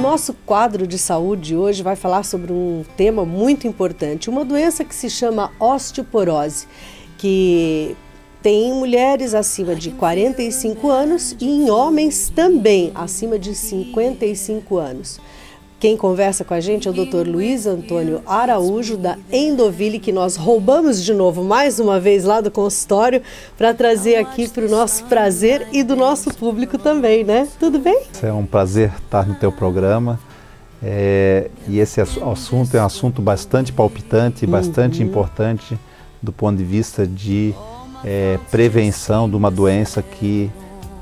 nosso quadro de saúde hoje vai falar sobre um tema muito importante, uma doença que se chama osteoporose, que tem em mulheres acima de 45 anos e em homens também acima de 55 anos. Quem conversa com a gente é o Dr. Luiz Antônio Araújo, da Endoville, que nós roubamos de novo, mais uma vez, lá do consultório, para trazer aqui para o nosso prazer e do nosso público também, né? Tudo bem? É um prazer estar no teu programa. E esse assunto é um assunto bastante palpitante, bastante importante do ponto de vista de prevenção de uma doença que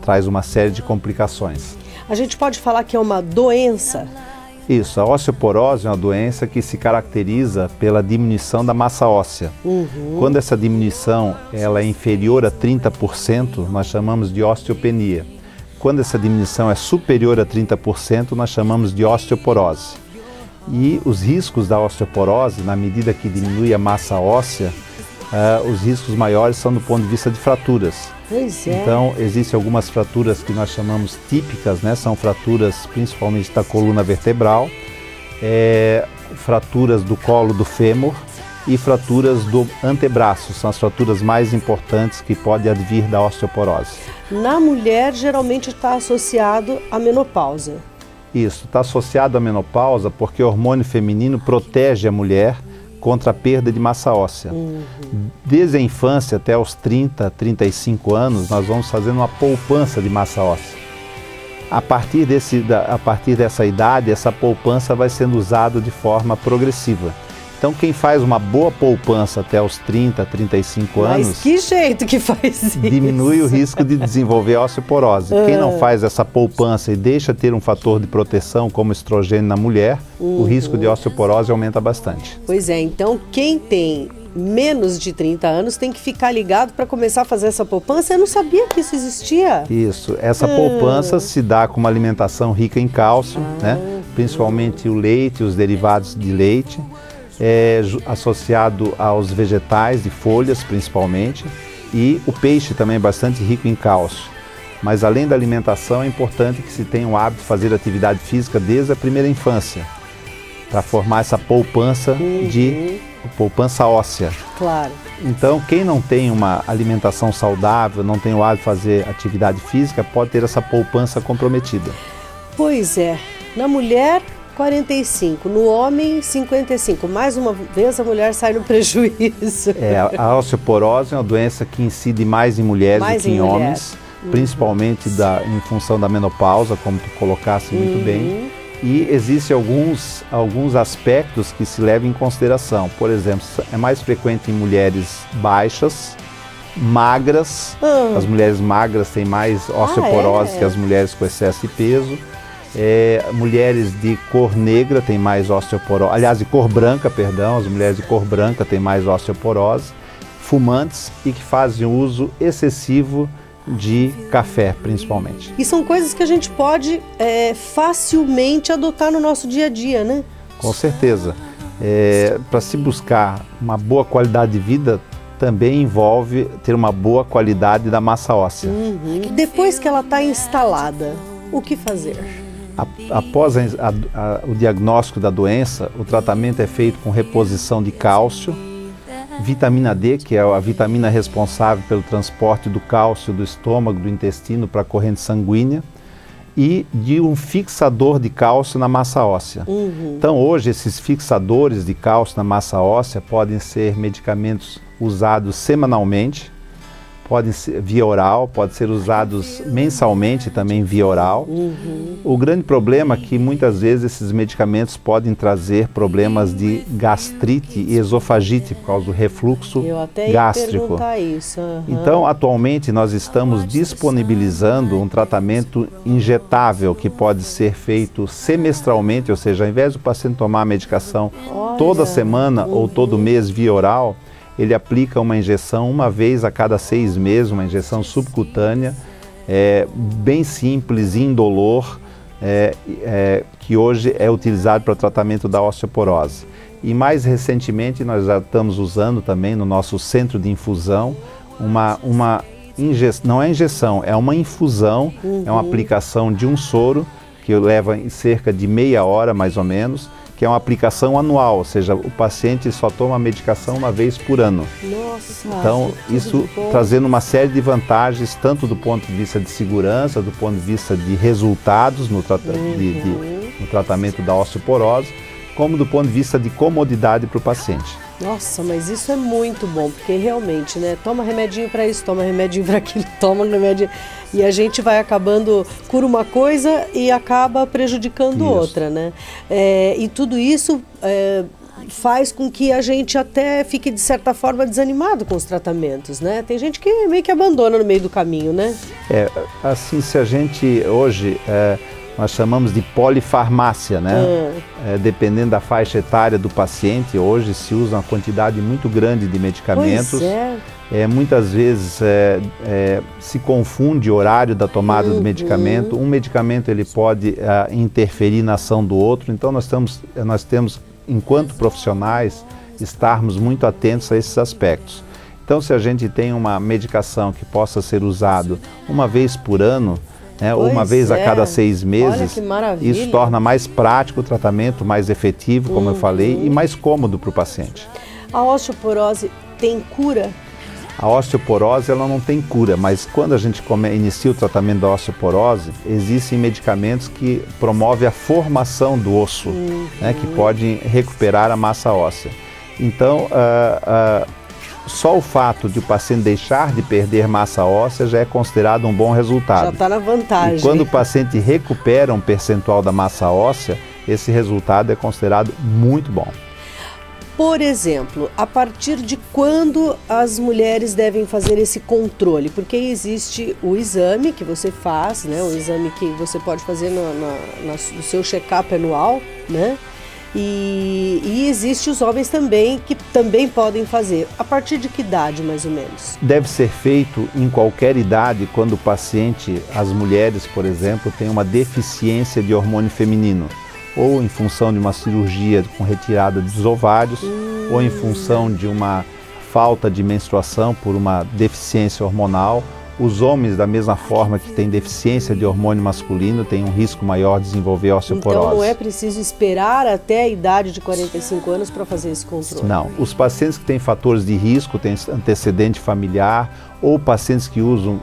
traz uma série de complicações. A gente pode falar que é uma doença? Isso, a osteoporose é uma doença que se caracteriza pela diminuição da massa óssea. Quando essa diminuição ela é inferior a 30%, nós chamamos de osteopenia. Quando essa diminuição é superior a 30%, nós chamamos de osteoporose. E os riscos da osteoporose, na medida que diminui a massa óssea, os riscos maiores são do ponto de vista de fraturas. Pois é. Então, existem algumas fraturas que nós chamamos típicas, né? São fraturas principalmente da coluna vertebral, fraturas do colo do fêmur e fraturas do antebraço. São as fraturas mais importantes que podem advir da osteoporose. Na mulher, geralmente está associado à menopausa. Isso, está associado à menopausa porque o hormônio feminino protege a mulher contra a perda de massa óssea. Desde a infância até os 30, 35 anos, nós vamos fazendo uma poupança de massa óssea. A partir dessa idade, essa poupança vai sendo usada de forma progressiva. Então, quem faz uma boa poupança até os 30, 35 anos... Mas que jeito que faz isso? Diminui o risco de desenvolver osteoporose. Quem não faz essa poupança e deixa ter um fator de proteção como estrogênio na mulher, o risco de osteoporose aumenta bastante. Pois é, então quem tem menos de 30 anos tem que ficar ligado para começar a fazer essa poupança. Eu não sabia que isso existia. Isso, essa poupança se dá com uma alimentação rica em cálcio, né? Principalmente o leite, os derivados de leite. Associado aos vegetais de folhas principalmente, e o peixe também é bastante rico em cálcio. Mas além da alimentação é importante que se tenha o hábito de fazer atividade física desde a primeira infância, para formar essa poupança poupança óssea. Claro. Então quem não tem uma alimentação saudável, não tem o hábito de fazer atividade física, pode ter essa poupança comprometida. Pois é, na mulher 45, no homem 55. Mais uma vez a mulher sai no prejuízo. A osteoporose é uma doença que incide mais em mulheres do que em homens, principalmente em função da menopausa, como tu colocaste muito bem. E existem alguns aspectos que se levam em consideração. Por exemplo, é mais frequente em mulheres baixas, magras. As mulheres magras têm mais osteoporose que as mulheres com excesso de peso. Mulheres de cor negra têm mais osteoporose, aliás, de cor branca, perdão, as mulheres de cor branca têm mais osteoporose, fumantes e que fazem uso excessivo de café, principalmente. E são coisas que a gente pode facilmente adotar no nosso dia a dia, né? Com certeza. Para se buscar uma boa qualidade de vida, também envolve ter uma boa qualidade da massa óssea. Depois que ela está instalada, o que fazer? Após o diagnóstico da doença, o tratamento é feito com reposição de cálcio, vitamina D, que é a vitamina responsável pelo transporte do cálcio do estômago, do intestino para a corrente sanguínea, e de um fixador de cálcio na massa óssea. Então hoje esses fixadores de cálcio na massa óssea podem ser medicamentos usados semanalmente, podem ser via oral, podem ser usados mensalmente também via oral. O grande problema é que muitas vezes esses medicamentos podem trazer problemas de gastrite e esofagite por causa do refluxo gástrico. Ia perguntar isso. Então, atualmente nós estamos disponibilizando um tratamento injetável que pode ser feito semestralmente, ou seja, ao invés do paciente tomar a medicação toda semana ou todo mês via oral, ele aplica uma injeção uma vez a cada 6 meses, uma injeção subcutânea, bem simples, indolor, que hoje é utilizado para o tratamento da osteoporose. E mais recentemente nós já estamos usando também no nosso centro de infusão uma injeção, não é injeção, é uma infusão, é uma aplicação de um soro que leva em cerca de meia hora, mais ou menos, que é uma aplicação anual, ou seja, o paciente só toma a medicação uma vez por ano. Nossa! Então, isso trazendo uma série de vantagens, tanto do ponto de vista de segurança, do ponto de vista de resultados no tratamento da osteoporose, como do ponto de vista de comodidade para o paciente. Nossa, mas isso é muito bom, porque realmente, né, toma remedinho para isso, toma remedinho para aquilo, toma remedinho, e a gente vai acabando, cura uma coisa e acaba prejudicando outra, né? E tudo isso faz com que a gente até fique, de certa forma, desanimado com os tratamentos, né? Tem gente que meio que abandona no meio do caminho, né? Assim, se a gente hoje... nós chamamos de polifarmácia, né? Dependendo da faixa etária do paciente, hoje se usa uma quantidade muito grande de medicamentos. Muitas vezes se confunde o horário da tomada do medicamento. Um medicamento ele pode interferir na ação do outro, então nós temos, enquanto profissionais, estarmos muito atentos a esses aspectos. Então, se a gente tem uma medicação que possa ser usada uma vez por ano, ou uma vez a cada 6 meses, isso torna mais prático o tratamento, mais efetivo, como eu falei, e mais cômodo para o paciente. A osteoporose tem cura? A osteoporose ela não tem cura, mas quando a gente inicia o tratamento da osteoporose, existem medicamentos que promovem a formação do osso, que podem recuperar a massa óssea. Então, só o fato de o paciente deixar de perder massa óssea já é considerado um bom resultado. Já está na vantagem. E quando o paciente recupera um percentual da massa óssea, esse resultado é considerado muito bom. Por exemplo, a partir de quando as mulheres devem fazer esse controle? Porque existe o exame que você faz, né? O exame que você pode fazer no seu check-up anual, né? E existe os homens também, que também podem fazer. A partir de que idade, mais ou menos? Deve ser feito em qualquer idade, quando o paciente, as mulheres, por exemplo, têm uma deficiência de hormônio feminino, ou em função de uma cirurgia com retirada dos ovários, ou em função de uma falta de menstruação por uma deficiência hormonal. Os homens, da mesma forma que têm deficiência de hormônio masculino, têm um risco maior de desenvolver osteoporose. Então não é preciso esperar até a idade de 45 anos para fazer esse controle? Não. Os pacientes que têm fatores de risco, têm antecedente familiar, ou pacientes que usam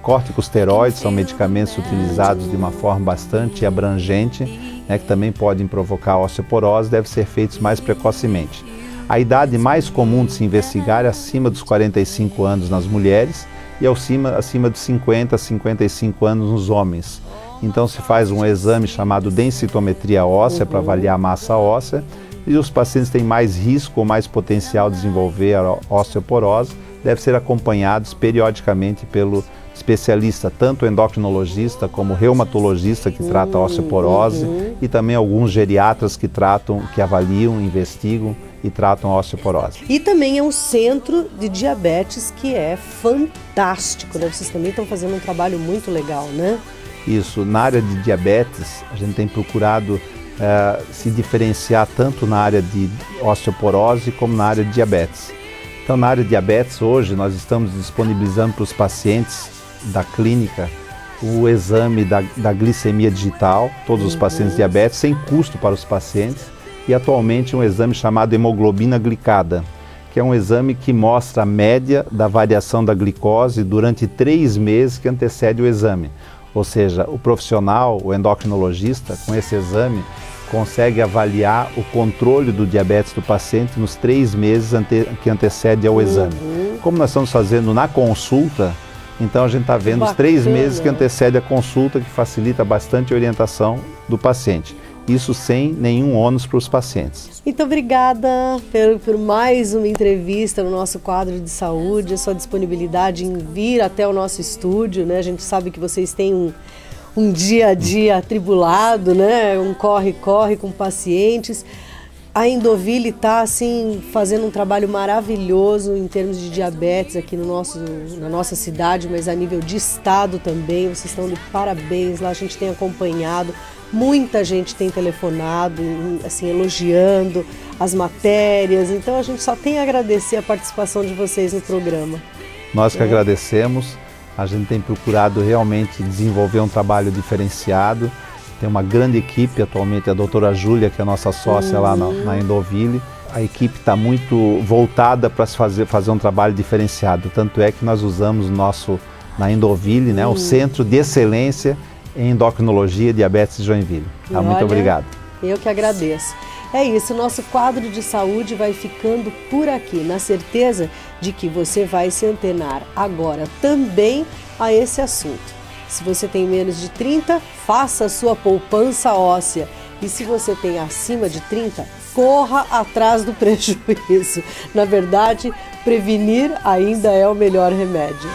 corticosteroides, são medicamentos utilizados de uma forma bastante abrangente, que também podem provocar osteoporose, devem ser feitos mais precocemente. A idade mais comum de se investigar é acima dos 45 anos nas mulheres, e acima de 50 a 55 anos nos homens. Então se faz um exame chamado densitometria óssea para avaliar a massa óssea, e os pacientes têm mais risco ou mais potencial de desenvolver a osteoporose, devem ser acompanhados periodicamente pelo especialista, tanto endocrinologista como reumatologista que trata a osteoporose, e também alguns geriatras que avaliam, investigam e tratam a osteoporose. E também é um centro de diabetes que é fantástico, né? Vocês também estão fazendo um trabalho muito legal, né? Isso, na área de diabetes, a gente tem procurado se diferenciar tanto na área de osteoporose como na área de diabetes. Então, na área de diabetes, hoje, nós estamos disponibilizando para os pacientes da clínica o exame da glicemia digital, todos os pacientes diabéticos, sem custo para os pacientes, e atualmente um exame chamado hemoglobina glicada, que é um exame que mostra a média da variação da glicose durante 3 meses que antecede o exame. Ou seja, o profissional, o endocrinologista, com esse exame, consegue avaliar o controle do diabetes do paciente nos 3 meses que antecede ao exame. Como nós estamos fazendo na consulta, então a gente está vendo os 3 meses que antecede a consulta, que facilita bastante a orientação do paciente. Isso sem nenhum ônus para os pacientes. Muito obrigada por mais uma entrevista no nosso quadro de saúde, a sua disponibilidade em vir até o nosso estúdio, né? A gente sabe que vocês têm um dia a dia atribulado, né? Um corre-corre com pacientes. A Endoville está assim, fazendo um trabalho maravilhoso em termos de diabetes aqui na nossa cidade, mas a nível de estado também. Vocês estão de parabéns lá, a gente tem acompanhado. Muita gente tem telefonado, assim, elogiando as matérias. Então a gente só tem a agradecer a participação de vocês no programa. Nós que agradecemos. A gente tem procurado realmente desenvolver um trabalho diferenciado Tem uma grande equipe atualmente, a doutora Júlia, que é a nossa sócia lá na Endoville. A equipe está muito voltada para fazer um trabalho diferenciado. Tanto é que nós usamos na Endoville, né, o Centro de Excelência em Endocrinologia e Diabetes de Joinville. Tá, muito obrigado. Eu que agradeço. É isso, o nosso quadro de saúde vai ficando por aqui, na certeza de que você vai se antenar agora também a esse assunto. Se você tem menos de 30, faça a sua poupança óssea. E se você tem acima de 30, corra atrás do prejuízo. Na verdade, prevenir ainda é o melhor remédio.